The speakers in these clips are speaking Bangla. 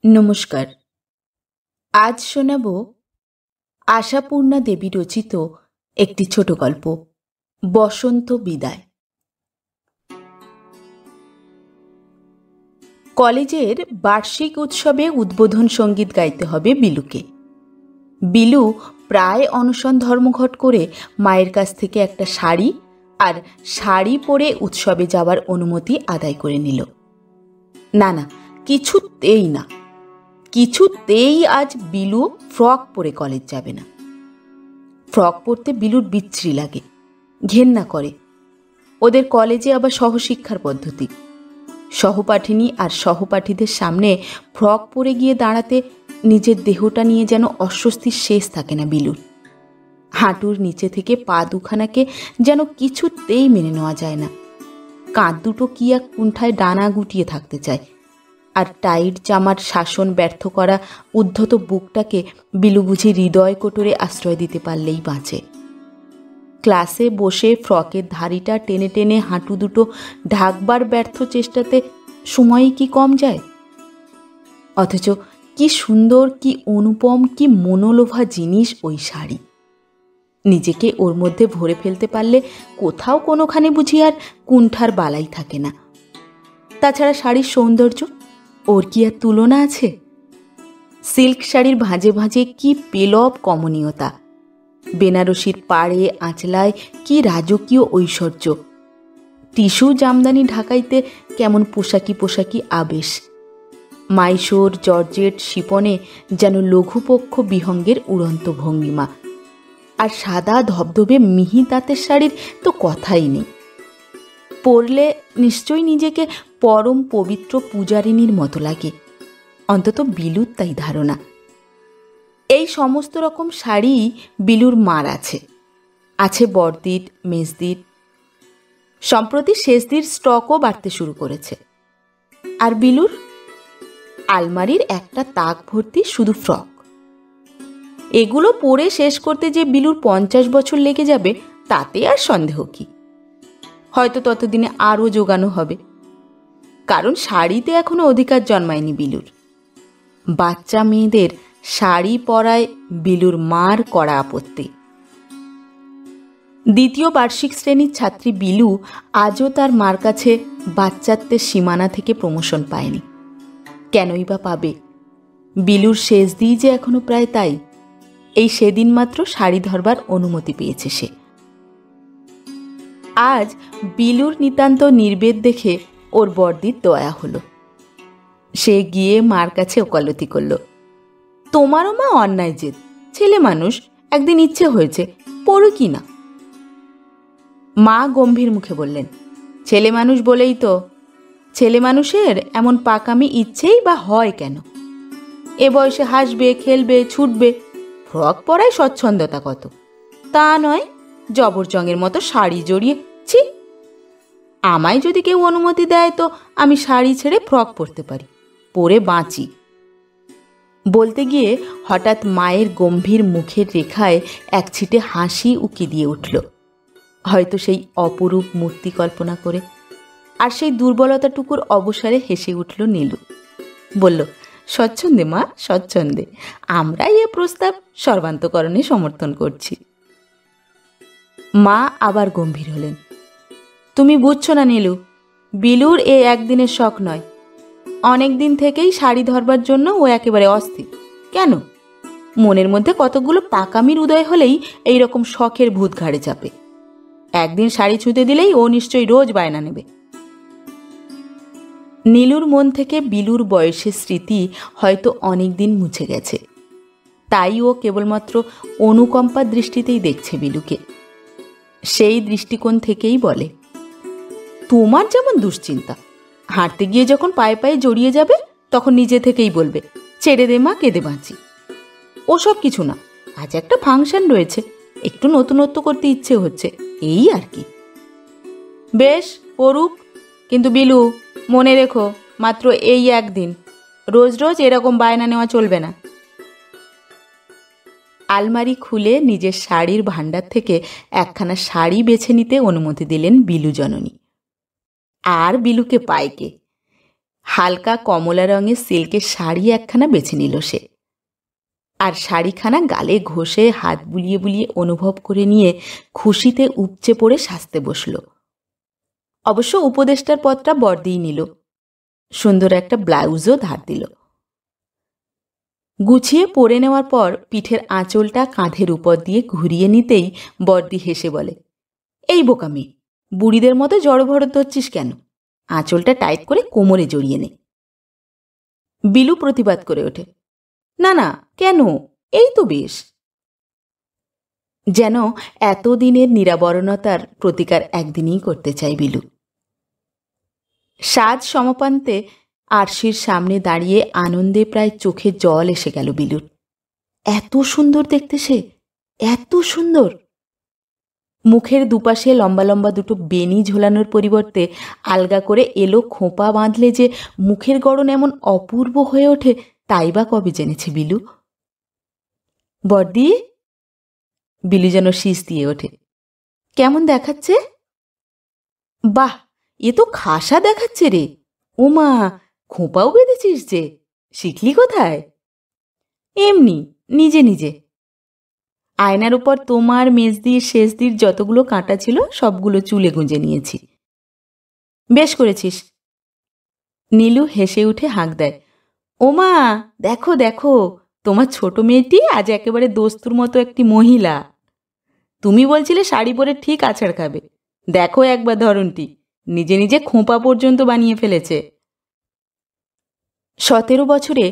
নমস্কার। আজ শোনাব আশাপূর্ণা দেবী রচিত একটি ছোট গল্প, বসন্ত বিদায়। কলেজের বার্ষিক উৎসবে উদ্বোধন সঙ্গীত গাইতে হবে বিলুকে। বিলু প্রায় অনশন ধর্মঘট করে মায়ের কাছ থেকে একটা শাড়ি আর শাড়ি পরে উৎসবে যাওয়ার অনুমতি আদায় করে নিল। না, কিছুতেই আজ বিলু ফ্রক পরে কলেজ যাবে না। ফ্রক পরতে বিলুর বিচ্ছিরি লাগে, ঘেন্না করে। ওদের কলেজে আবার সহশিক্ষার পদ্ধতি। সহপাঠিনী আর সহপাঠীদের সামনে ফ্রক পরে গিয়ে দাঁড়াতে নিজের দেহটা নিয়ে যেন অস্বস্তির শেষ থাকে না বিলুর। হাঁটুর নিচে থেকে পা দুখানাকে যেন কিছুতেই মেনে নেওয়া যায় না। কাঁধ দুটো কি এক কুণ্ঠায় ডানা গুটিয়ে থাকতে চায়। আর টাইট জামার শাসন ব্যর্থ করা উদ্ধত বুকটাকে বিলু বুঝি হৃদয় কোটরে আশ্রয় দিতে পারলেই বাঁচে। ক্লাসে বসে ফ্রকের ধারিটা টেনে টেনে হাঁটু দুটো ঢাকবার ব্যর্থ চেষ্টাতে সময়ই কি কম যায়? অথচ কি সুন্দর, কি অনুপম, কি মনোলোভা জিনিস ওই শাড়ি। নিজেকে ওর মধ্যে ভরে ফেলতে পারলে কোথাও কোনোখানে বুঝি আর কুণ্ঠার বালাই থাকে না। তাছাড়া শাড়ির সৌন্দর্য ওর কি আর তুলনা আছে? সিল্ক শাড়ির ভাঁজে ভাঁজে কি পেলব কমনীয়তা, বেনারসির পাড়ে আঁচলায় কি রাজকীয় ঐশ্বর্য, টিস্যু জামদানি ঢাকাইতে কেমন পোশাকি পোশাকি আবেশ, মাইশোর জর্জেট শিপনে যেন লঘুপক্ষ বিহঙ্গের উড়ন্ত ভঙ্গিমা। আর সাদা ধবধবে মিহি তাঁতের শাড়ির তো কথাই নেই। পরলে নিশ্চয়ই নিজেকে পরম পবিত্র পূজারিনীর মতো লাগে, অন্তত বিলুর তাই ধারণা। এই সমস্ত রকম শাড়ি বিলুর মার আছে বড়দির, মেজদির, সম্প্রতি শেষদির স্টকও বাড়তে শুরু করেছে। আর বিলুর আলমারির একটা তাক ভর্তি শুধু ফ্রক। এগুলো পরে শেষ করতে যে বিলুর 50 বছর লেগে যাবে তাতে আর সন্দেহ কি? হয়তো ততদিনে আরও জোগানো হবে, কারণ শাড়িতে এখনো অধিকার জন্মায়নি বিলুর। বাচ্চা মেয়েদের শাড়ি পরায় বিলুর মার কড়া আপত্তি। দ্বিতীয় বার্ষিক শ্রেণীর ছাত্রী বিলু আজও তার মার কাছে বাচ্চাত্বের সীমানা থেকে প্রমোশন পায়নি। কেনই বা পাবে? বিলুর শেষ দিই যে এখনো প্রায় তাই। এই সেদিন মাত্র শাড়ি ধরবার অনুমতি পেয়েছে সে। আজ বিলুর নিতান্ত নির্বেদ দেখে ওর বড়দির দয়া হলো। সে গিয়ে মার কাছে ওকালতি করল, তোমারও মা অন্যায় জেদ, ছেলে মানুষ, একদিন ইচ্ছে হয়েছে, পড়ো কি না। মা গম্ভীর মুখে বললেন, ছেলে মানুষ বলেই তো। ছেলে মানুষের এমন পাকামি ইচ্ছেই বা হয় কেন? এ বয়সে হাসবে, খেলবে, ছুটবে, ফ্রক পরায় স্বচ্ছন্দতা কত। তা নয় জবরজংয়ের মতো শাড়ি জড়িয়ে। ছি, আমায় যদি কেউ অনুমতি দেয় তো আমি শাড়ি ছেড়ে ফ্রক পরতে পারি, পরে বাঁচি। বলতে গিয়ে হঠাৎ মায়ের গম্ভীর মুখের রেখায় এক ছিটে হাসি উকি দিয়ে উঠল, হয়তো সেই অপরূপ মূর্তি কল্পনা করে। আর সেই দুর্বলতাটুকুর অবসরে হেসে উঠল নীলু। বলল, স্বচ্ছন্দে মা, স্বচ্ছন্দে। আমরাই এ প্রস্তাব সর্বান্তকরণে সমর্থন করছি। মা আবার গম্ভীর হলেন, তুমি বুঝছো না নীলু, বিলুর এ একদিনের শখ নয়, অনেক দিন থেকেই শাড়ি ধরবার জন্য ও একেবারে অস্থির। কেন? মনের মধ্যে কতগুলো পাকামির উদয় হলেই এইরকম শখের ভূত ঘাড়ে চাপে। একদিন শাড়ি ছুঁতে দিলেই ও নিশ্চয়ই রোজ বায়না নেবে। নীলুর মন থেকে বিলুর বয়সের স্মৃতি হয়তো অনেক দিন মুছে গেছে, তাই ও কেবলমাত্র অনুকম্পার দৃষ্টিতেই দেখছে বিলুকে। সেই দৃষ্টিকোণ থেকেই বলে, তোমার যেমন দুশ্চিন্তা, হাঁটতে গিয়ে যখন পায়ে পায়ে জড়িয়ে যাবে তখন নিজে থেকেই বলবে, ছেড়ে দে মা, কেঁদে বাঁচি। ওসব কিছু না, আজ একটা ফাংশন রয়েছে, একটু নতুনত্ব করতে ইচ্ছে হচ্ছে, এই আর কি। বেশ পড়ুক, কিন্তু বিলু মনে রেখো, মাত্র এই একদিন, রোজ রোজ এরকম বায়না নেওয়া চলবে না। আলমারি খুলে নিজের শাড়ির ভাণ্ডার থেকে একখানা শাড়ি বেছে নিতে অনুমতি দিলেন বিলু জননী। আর বিলুকে পায় কে? হালকা কমলা রঙের সিল্কের শাড়ি একখানা বেছে নিল সে, আর শাড়িখানা গালে ঘষে হাত বুলিয়ে বুলিয়ে অনুভব করে নিয়ে খুশিতে উপচে পড়ে সাজতে বসল। অবশ্য উপদেষ্টার পদটা বর্দিই নিল, সুন্দর একটা ব্লাউজও ধার দিল। গুছিয়ে পরে নেওয়ার পর পিঠের আঁচলটা কাঁধের উপর দিয়ে ঘুরিয়ে নিতেই বর্দি হেসে বলে, এই বোকামি, বুড়িদের মতো জড়ভড় ধরছিস কেন? আঁচলটা টাইট করে কোমরে জড়িয়ে নে। বিলু প্রতিবাদ করে ওঠে, না না, কেন, এই তো বেশ। যেন এতদিনের নিরাবরণতার প্রতিকার একদিনই করতে চায় বিলু। সাজ সমাপান্তে আরশির সামনে দাঁড়িয়ে আনন্দে প্রায় চোখে জল এসে গেল বিলুর। এত সুন্দর দেখতে সে, এত সুন্দর। মুখের দুপাশে লম্বা লম্বা দুটো বেনি ঝোলানোর পরিবর্তে আলগা করে এলো খোঁপা বাঁধলে যে মুখের গড়ন এমন অপূর্ব হয়ে ওঠে, তাই বা কবে জেনেছে বিলু? বর্দি, বিলু যেন শীষ দিয়ে ওঠে, কেমন দেখাচ্ছে? বাহ, এ তো খাসা দেখাচ্ছে রে। ওমা, খোঁপাও বেঁধেছিস যে, শিখলি কোথায়? এমনি, নিজে নিজে। আয়নার উপর তোমার, মেজদির, শেষদির যতগুলো কাঁটা ছিল সবগুলো চুলে গুঁজে নিয়েছি। বেশ করেছিস। নীলু হেসে উঠে হাঁক দেয়, ওমা, দেখো দেখো, তোমার ছোট মেয়েটি আজ একেবারে দস্তুর মতো একটি মহিলা। তুমি বলছিলে শাড়ি পরে ঠিক আছাড় খাবে, দেখো একবার ধরনটি, নিজে নিজে খোঁপা পর্যন্ত বানিয়ে ফেলেছে। 17 বছরে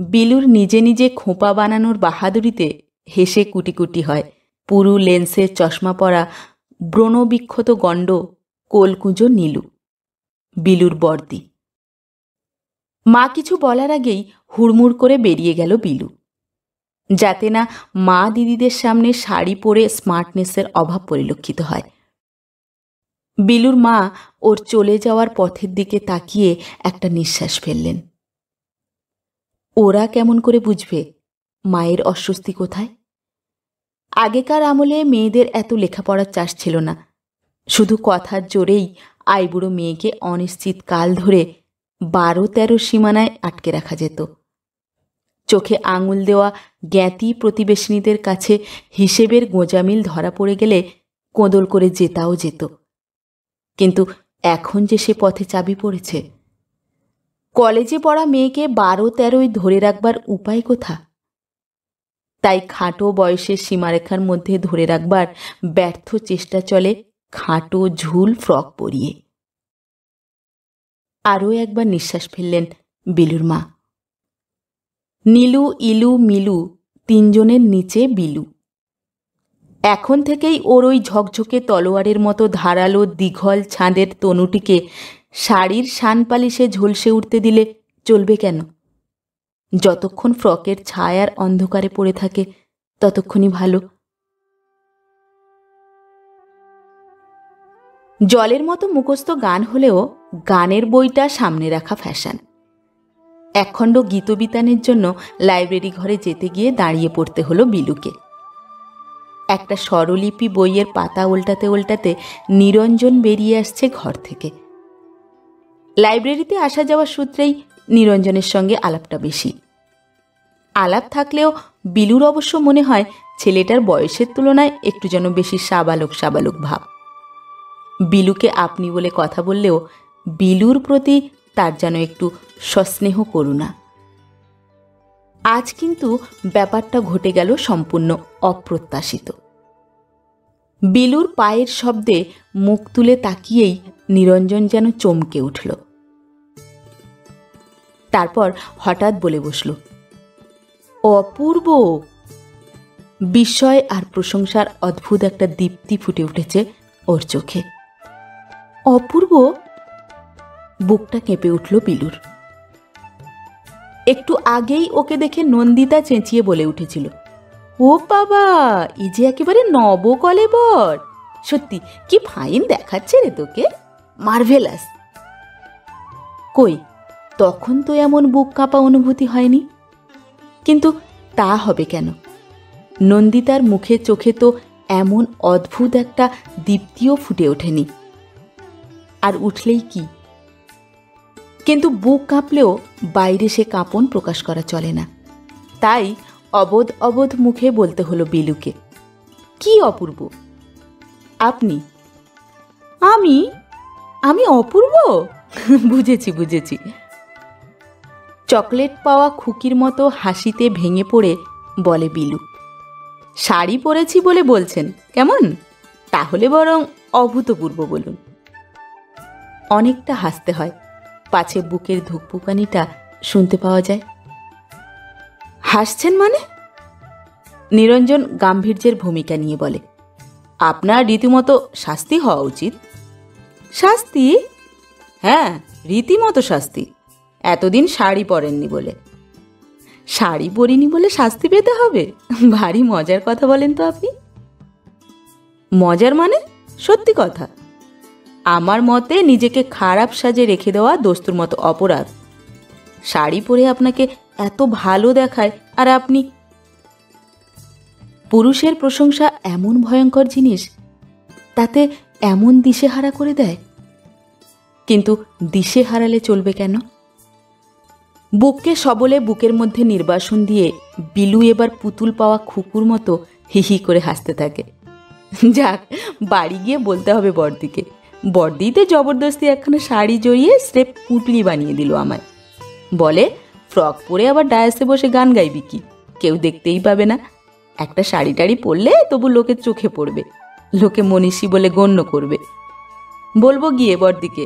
বিলুর নিজে নিজে খোঁপা বানানোর বাহাদুরিতে হেসে কুটি কুটি হয় পুরু লেন্সের চশমা পরা ব্রণবিক্ষত গণ্ড কোলকুঁজো নীলু, বিলুর বর্দি। মা কিছু বলার আগেই হুড়মুড় করে বেরিয়ে গেল বিলু, যাতে না মা দিদিদের সামনে শাড়ি পরে স্মার্টনেসের অভাব পরিলক্ষিত হয়। বিলুর মা ওর চলে যাওয়ার পথের দিকে তাকিয়ে একটা নিঃশ্বাস ফেললেন। ওরা কেমন করে বুঝবে মায়ের অস্বস্তি কোথায়? আগেকার আমলে মেয়েদের এত লেখাপড়ার চাষ ছিল না, শুধু কথার জোরেই আইবুড়ো মেয়েকে অনিশ্চিত কাল ধরে 12-13 সীমানায় আটকে রাখা যেত। চোখে আঙুল দেওয়া জ্ঞাতি প্রতিবেশিনীদের কাছে হিসেবের গোঁজামিল ধরা পড়ে গেলে কোঁদল করে জেতাও যেত। কিন্তু এখন যে সে পথে চাবি পড়েছে, কলেজে পড়া মেয়েকে 12-13 ধরে রাখবার উপায় কোথা? তাই খাটো বয়সের সীমারেখার মধ্যে ধরে রাখবার ব্যর্থ চেষ্টা চলে খাটো ঝুল ফ্রক পরিয়ে। আরও একবার নিঃশ্বাস ফেললেন বিলুর মা। নীলু, ইলু, মিলু, 3 জনের নিচে বিলু। এখন থেকেই ওর ওই ঝকঝকে তলোয়ারের মতো ধারালো দীঘল ছাঁদের তনুটিকে শাড়ির শানপালিশে ঝলসে উঠতে দিলে চলবে কেন? যতক্ষণ ফ্রকের ছায়ার অন্ধকারে পড়ে থাকে ততক্ষণই ভালো। জলের মতো মুখস্থ গান হলেও গানের বইটা সামনে রাখা ফ্যাশন। একখণ্ড গীতবিতানের জন্য লাইব্রেরি ঘরে যেতে গিয়ে দাঁড়িয়ে পড়তে হলো বিলুকে। একটা স্বরলিপি বইয়ের পাতা উল্টাতে উল্টাতে নিরঞ্জন বেরিয়ে আসছে ঘর থেকে। লাইব্রেরিতে আসা যাওয়ার সূত্রেই নিরঞ্জনের সঙ্গে আলাপটা বেশি। আলাপ থাকলেও বিলুর অবশ্য মনে হয় ছেলেটার বয়সের তুলনায় একটু যেন বেশি সাবালক সাবালক ভাব। বিলুকে আপনি বলে কথা বললেও বিলুর প্রতি তার যেন একটু সস্নেহ করুণা। আজ কিন্তু ব্যাপারটা ঘটে গেল সম্পূর্ণ অপ্রত্যাশিত। বিলুর পায়ের শব্দে মুখ তুলে তাকিয়েই নিরঞ্জন যেন চমকে উঠল। তারপর হঠাৎ বলে বসল, অপূর্ব! বিস্ময় আর প্রশংসার অদ্ভুত একটা দীপ্তি ফুটে উঠেছে ওর চোখে। অপূর্ব? বুকটা কেঁপে উঠল বিলুর। একটু আগেই ওকে দেখে নন্দিতা চেঁচিয়ে বলে উঠেছিল, ও বাবা, এই যে একেবারে নবকলেবর! সত্যি কি ফাইন দেখাচ্ছে রে তোকে, মার্ভেলাস! কই, তখন তো এমন বুক কাঁপা অনুভূতি হয়নি। কিন্তু তা হবে কেন? নন্দিতার মুখে চোখে তো এমন অদ্ভুত একটা দীপ্তিও ফুটে ওঠেনি। আর উঠলেই কি? কিন্তু বুক কাঁপলেও বাইরে সে কাঁপন প্রকাশ করা চলে না। তাই অবোধ অবোধ মুখে বলতে হলো বিলুকে, কি অপূর্ব আপনি? আমি আমি অপূর্ব? বুঝেছি বুঝেছি। চকলেট পাওয়া খুকির মতো হাসিতে ভেঙে পড়ে বলে বিলু, শাড়ি পরেছি বলে বলছেন কেমন? তাহলে বরং অভূতপূর্ব বলুন। অনেকটা হাসতে হয়, পাছে বুকের ধুকপুকানিটা শুনতে পাওয়া যায়। হাসছেন মানে? নিরঞ্জন গাম্ভীর্যের ভূমিকা নিয়ে বলে, আপনার রীতিমতো শাস্তি হওয়া উচিত। শাস্তি? হ্যাঁ, রীতিমতো শাস্তি। এতদিন শাড়ি পরেননি বলে। শাড়ি পরিনি বলে শাস্তি পেতে হবে? ভারী মজার কথা বলেন তো আপনি। মজার মানে? সত্যি কথা। আমার মতে নিজেকে খারাপ সাজে রেখে দেওয়া দস্তুর মতো অপরাধ। শাড়ি পরে আপনাকে এত ভালো দেখায়, আর আপনি। পুরুষের প্রশংসা এমন ভয়ঙ্কর জিনিস, তাতে এমন দিশেহারা করে দেয়। কিন্তু দিশে হারালে চলবে কেন? বুককে সবলে বুকের মধ্যে নির্বাসন দিয়ে বিলু এবার পুতুল পাওয়া খুকুর মতো হিহি করে হাসতে থাকে। যাক, বাড়ি গিয়ে বলতে হবে বড়দিকে। বড়দিতে জবরদস্তি একখানা শাড়ি জড়িয়ে স্রেফ পুটলি বানিয়ে দিল আমায়। বলে, ফ্রক পরে আবার ডায়াসে বসে গান গাইবি কি? কেউ দেখতেই পাবে না। একটা শাড়ি টাড়ি পরলে তবু লোকের চোখে পড়বে, লোকে মনীষী বলে গণ্য করবে। বলবো গিয়ে বড়দিকে।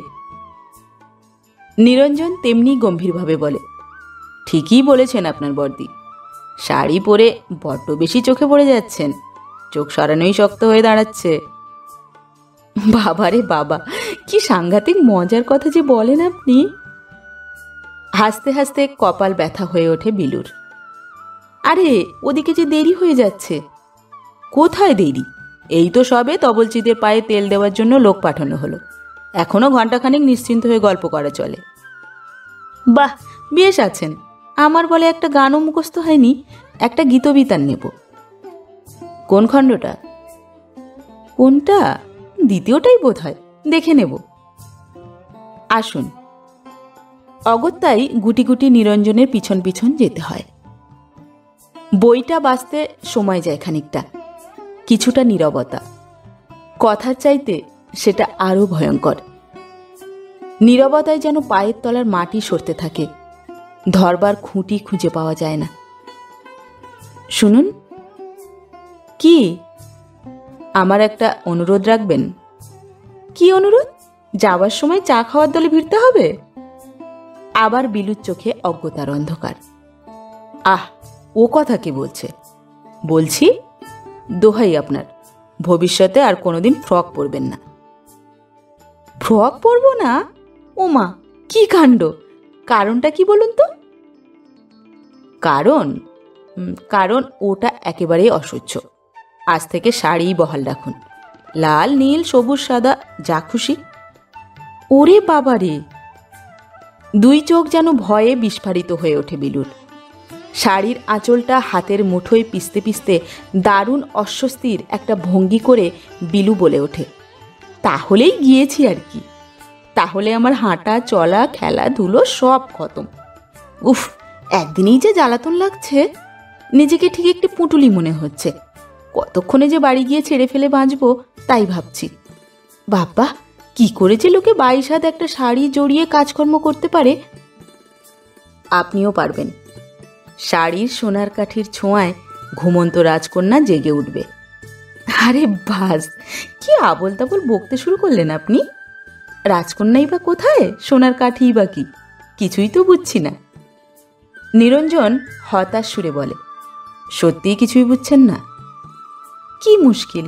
নিরঞ্জন তেমনি গম্ভীরভাবে বলে, ঠিকই বলেছেন আপনার বড়দি। শাড়ি পরে বড্ড বেশি চোখে পড়ে যাচ্ছেন, চোখ সরানোই শক্ত হয়ে দাঁড়াচ্ছে। বাবারে বাবা, কি সাংঘাতিক মজার কথা যে বলেন আপনি। হাসতে হাসতে কপাল ব্যথা হয়ে ওঠে বিলুর। আরে, ওদিকে যে দেরি হয়ে যাচ্ছে। কোথায় দেরি? এই তো সবে তবলচিদের পায়ে তেল দেওয়ার জন্য লোক পাঠানো হলো। এখনো ঘন্টাখানেক নিশ্চিন্ত হয়ে গল্প করা চলে। বাহ, বেশ আছেন। আমার বলে একটা গানও মুখস্থ হয়নি, একটা গীতবিতান নেব। কোন খণ্ডটা? কোনটা? দ্বিতীয়টাই বোধ হয়, দেখে নেব। আসুন। অগত্যাই গুটি গুটি নিরঞ্জনের পিছন পিছন যেতে হয়। বইটা বাঁচতে সময় যায় খানিকটা। কিছুটা নীরবতা, কথার চাইতে সেটা আরো ভয়ঙ্কর। নীরবতায় যেন পায়ের তলার মাটি সরতে থাকে, ধরবার খুঁটি খুঁজে পাওয়া যায় না। শুনুন। কি? আমার একটা অনুরোধ রাখবেন। কি অনুরোধ? যাওয়ার সময় চা খাওয়ার দলে ভিড়তে হবে? আবার বিলুর চোখে অজ্ঞতার অন্ধকার। আহ, ও কথা কি বলছে? বলছি, দোহাই আপনার, ভবিষ্যতে আর কোনোদিন ফ্রক পরবেন না। ফ্রক পরব না? ওমা, কি কাণ্ড! কারণটা কি বলুন তো? কারণ? কারণ ওটা একেবারেই অসহ্য। আজ থেকে শাড়িই বহাল রাখুন, লাল, নীল, সবুজ, সাদা, যা খুশি। ওরে বাবারে! দুই চোখ যেন ভয়ে বিস্ফারিত হয়ে ওঠে বিলুর। শাড়ির আঁচলটা হাতের মুঠোয় পিষতে পিষতে দারুণ অস্বস্তির একটা ভঙ্গি করে বিলু বলে ওঠে, তাহলেই গিয়েছি আর কি। তাহলে আমার হাঁটা চলা খেলাধুলো সব খতম। উফ, একদিনেই যে জ্বালাতন লাগছে। নিজেকে ঠিক একটি পুঁটুলি মনে হচ্ছে। কতক্ষণে যে বাড়ি গিয়ে ছেড়ে ফেলে বাঁচবো তাই ভাবছি। বাবা, কি করে যে লোকে 22 হাত একটা শাড়ি জড়িয়ে কাজকর্ম করতে পারে। আপনিও পারবেন। শাড়ির সোনার কাঠির ছোঁয়ায় ঘুমন্ত রাজকন্যা জেগে উঠবে। আরে বাস, কি আবোল তাবোল বকতে শুরু করলেন আপনি। রাজকন্যাই বা কোথায়, সোনার কাঠিই বা কি? কিছুই তো বুঝছি না। নিরঞ্জন হতাশ সুরে বলে, সত্যিই কিছুই বুঝছেন না? কি মুশকিল?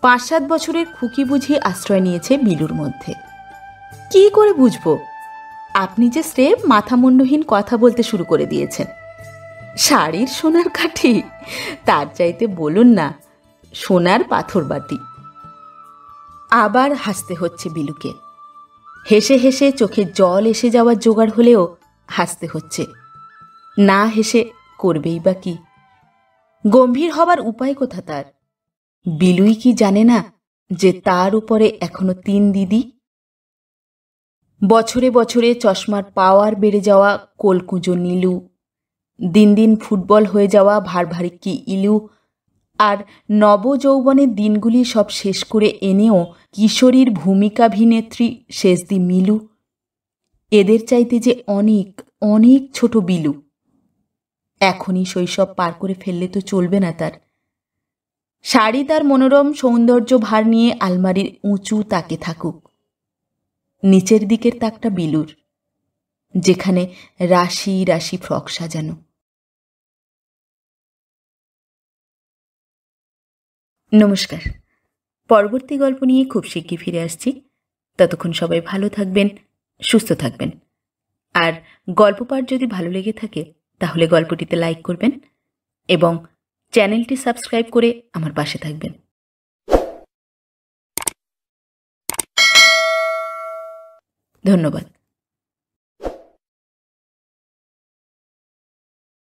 5-7 বছরের খুকি বুঝি আশ্রয় নিয়েছে বিলুর মধ্যে। কি করে বুঝবো? আপনি যে স্রেফ মাথামুন্ডহীন কথা বলতে শুরু করে দিয়েছেন। শাড়ির সোনার কাঠি? তার চাইতে বলুন না সোনার পাথর বাটি। আবার হাসতে হচ্ছে বিলুকে। হেসে হেসে চোখে জল এসে যাওয়ার জোগাড় হলেও হাসতে হচ্ছে। না হেসে করবেই বা কি? গম্ভীর হবার উপায় কোথা তার? বিলুই কি জানে না যে তার উপরে এখনো 3 দিদি? বছরে বছরে চশমার পাওয়ার বেড়ে যাওয়া কোলকুঁজো নীলু, দিন দিন ফুটবল হয়ে যাওয়া ভারভারিক্কি ইলু, আর নবযৌবনের দিনগুলি সব শেষ করে এনেও কিশোরীর ভূমিকাভিনেত্রী শেষদি মিলু, এদের চাইতে যে অনেক অনেক ছোট বিলু। এখনই শৈশব পার করে ফেললে তো চলবে না তার। শাড়ি তার মনোরম সৌন্দর্য ভার নিয়ে আলমারির উঁচু তাকে থাকুক। নিচের দিকের তাকটা বিলুর, যেখানে রাশি রাশি ফ্রক সাজানো। নমস্কার, পরবর্তী গল্প নিয়ে খুব শিগগির ফিরে আসছি। ততক্ষণ সবাই ভালো থাকবেন, সুস্থ থাকবেন। আর গল্প পাঠ যদি ভালো লেগে থাকে তাহলে গল্পটিতে লাইক করবেন এবং চ্যানেলটি সাবস্ক্রাইব করে আমার পাশে থাকবেন। ধন্যবাদ।